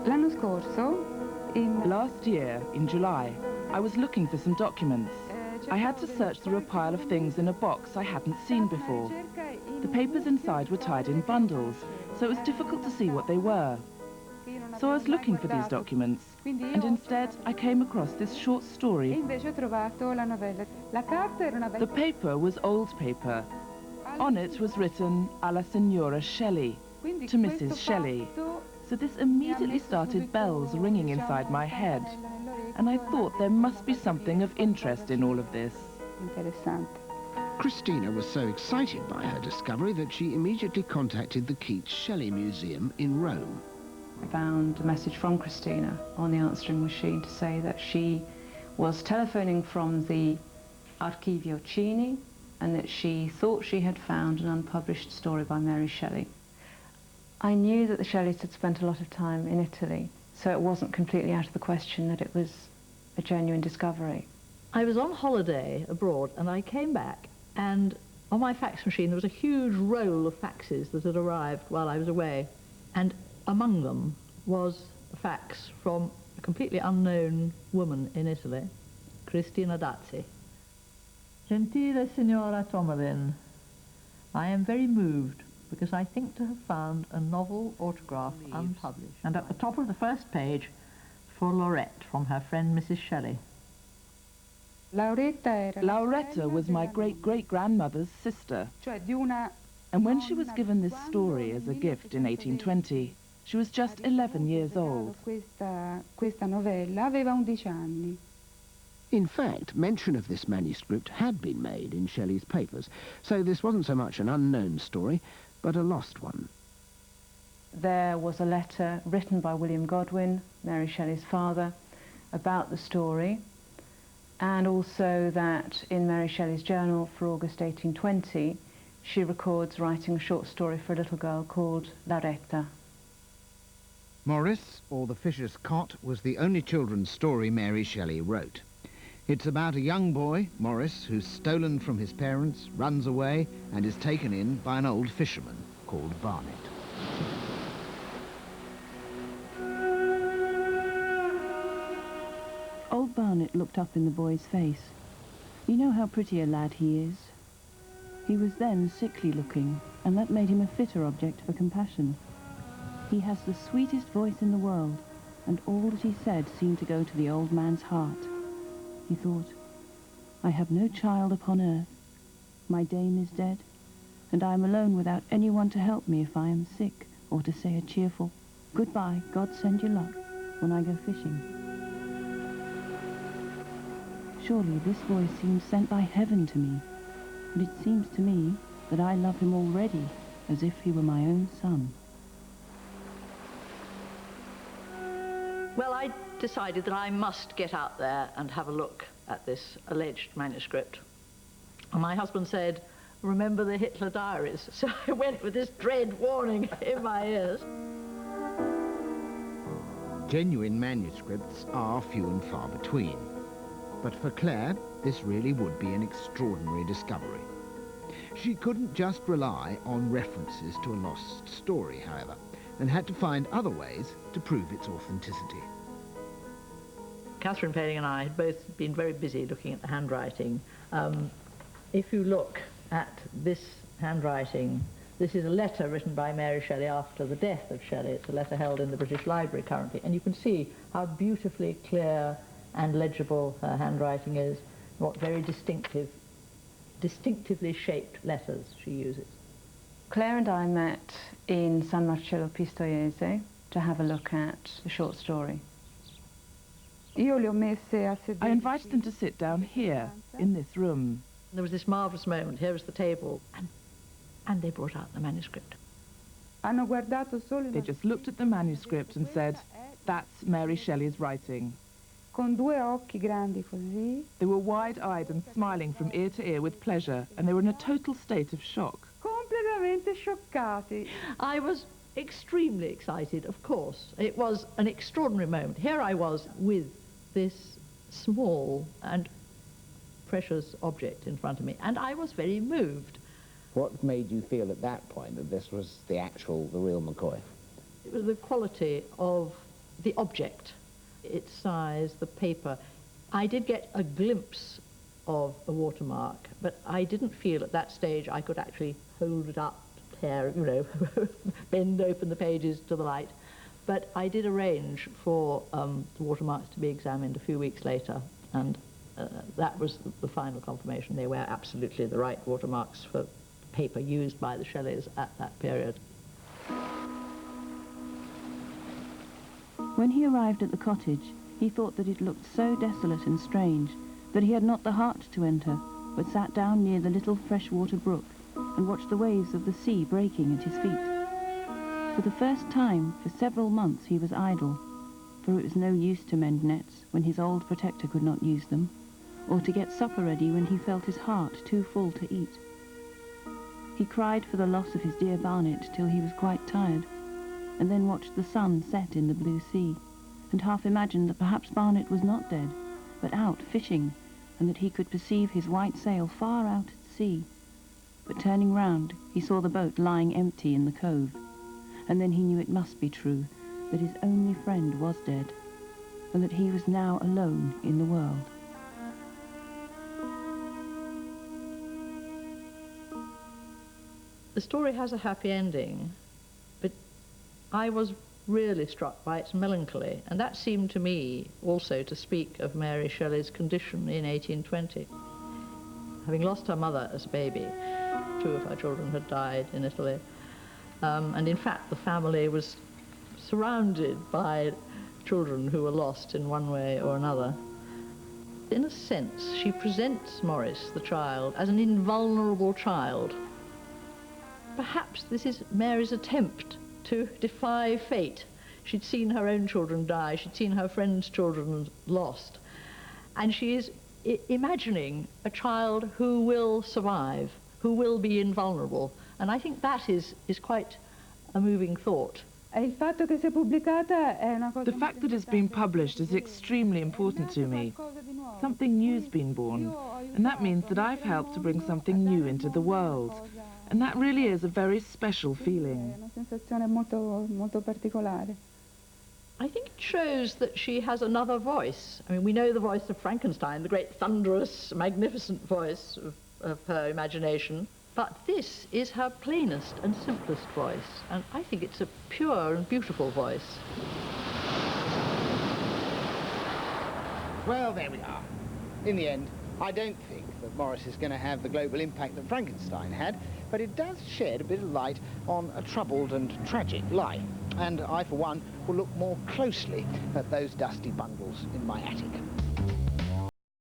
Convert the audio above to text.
L'anno scorso, Last year, in July, I was looking for some documents. I had to search through a pile of things in a box I hadn't seen before. The papers inside were tied in bundles, so it was difficult to see what they were. So I was looking for these documents, and instead I came across this short story. The paper was old paper. On it was written, "Alla Signora Shelley," to Mrs. Shelley. So this immediately started bells ringing inside my head, and I thought there must be something of interest in all of this. Christina was so excited by her discovery that she immediately contacted the Keats Shelley Museum in Rome. I found a message from Christina on the answering machine to say that she was telephoning from the Archivio Cini and that she thought she had found an unpublished story by Mary Shelley. I knew that the Shelleys had spent a lot of time in Italy, so it wasn't completely out of the question that it was a genuine discovery. I was on holiday abroad and I came back, and on my fax machine there was a huge roll of faxes that had arrived while I was away, and among them was a fax from a completely unknown woman in Italy, Cristina Dazzi. Gentile Signora Tomalin, I am very moved because I think to have found a novel autograph unpublished. And at the top of the first page, for Laurette, from her friend Mrs. Shelley. Lauretta was my great-great-grandmother's sister, and when she was given this story as a gift in 1820, she was just 11 years old. In fact, mention of this manuscript had been made in Shelley's papers, so this wasn't so much an unknown story, but a lost one. There was a letter written by William Godwin, Mary Shelley's father, about the story, and also that in Mary Shelley's journal for August 1820, she records writing a short story for a little girl called Lauretta. Maurice, or the Fisher's Cot, was the only children's story Mary Shelley wrote. It's about a young boy, Maurice, who's stolen from his parents, runs away, and is taken in by an old fisherman called Barnet. Old Barnet looked up in the boy's face. You know how pretty a lad he is. He was then sickly looking, and that made him a fitter object for compassion. He has the sweetest voice in the world, and all that he said seemed to go to the old man's heart. He thought, I have no child upon earth. My dame is dead, and I am alone without anyone to help me if I am sick, or to say a cheerful, goodbye, God send you luck, when I go fishing. Surely this voice seems sent by heaven to me, and it seems to me that I love him already, as if he were my own son. Well, I decided that I must get out there and have a look at this alleged manuscript. And my husband said, remember the Hitler diaries? So I went with this dread warning in my ears. Genuine manuscripts are few and far between. But for Claire, this really would be an extraordinary discovery. She couldn't just rely on references to a lost story, however, and had to find other ways to prove its authenticity. Catherine Paling and I had both been very busy looking at the handwriting. If you look at this handwriting, this is a letter written by Mary Shelley after the death of Shelley. It's a letter held in the British Library currently, and you can see how beautifully clear and legible her handwriting is, what very distinctively shaped letters she uses. Claire and I met in San Marcello Pistoiese to have a look at the short story. I invited them to sit down here, in this room. There was this marvellous moment. Here is the table, and they brought out the manuscript. They just looked at the manuscript and said, that's Mary Shelley's writing. They were wide-eyed and smiling from ear to ear with pleasure, and they were in a total state of shock. I was extremely excited, of course. It was an extraordinary moment. Here I was with this small and precious object in front of me, and I was very moved. What made you feel at that point that this was the real McCoy? It was the quality of the object, its size, the paper. I did get a glimpse of a watermark, but I didn't feel at that stage I could actually hold it up, tear, you know, bend open the pages to the light. But I did arrange for the watermarks to be examined a few weeks later, and that was the final confirmation. They were absolutely the right watermarks for paper used by the Shelleys at that period. When he arrived at the cottage, he thought that it looked so desolate and strange that he had not the heart to enter, but sat down near the little freshwater brook and watched the waves of the sea breaking at his feet. For the first time for several months he was idle, for it was no use to mend nets when his old protector could not use them, or to get supper ready when he felt his heart too full to eat. He cried for the loss of his dear Barnet till he was quite tired, and then watched the sun set in the blue sea, and half imagined that perhaps Barnet was not dead, but out fishing, and that he could perceive his white sail far out at sea. But turning round, he saw the boat lying empty in the cove, and then he knew it must be true, that his only friend was dead, and that he was now alone in the world. The story has a happy ending, but I was really struck by its melancholy, and that seemed to me also to speak of Mary Shelley's condition in 1820. Having lost her mother as a baby, 2 of her children had died in Italy, and in fact the family was surrounded by children who were lost in one way or another. In a sense, she presents Maurice, the child, as an invulnerable child. Perhaps this is Mary's attempt to defy fate. She'd seen her own children die, she'd seen her friends' children lost, and she is imagining a child who will survive, who will be invulnerable, and I think that is quite a moving thought. The fact that it's been published is extremely important to me. Something new's been born, and that means that I've helped to bring something new into the world. And that really is a very special feeling. I think it shows that she has another voice. I mean, we know the voice of Frankenstein, the great thunderous, magnificent voice of her imagination. But this is her plainest and simplest voice, and I think it's a pure and beautiful voice. Well, there we are. In the end, I don't think that Maurice is going to have the global impact that Frankenstein had, but it does shed a bit of light on a troubled and tragic life. And I, for one, will look more closely at those dusty bundles in my attic.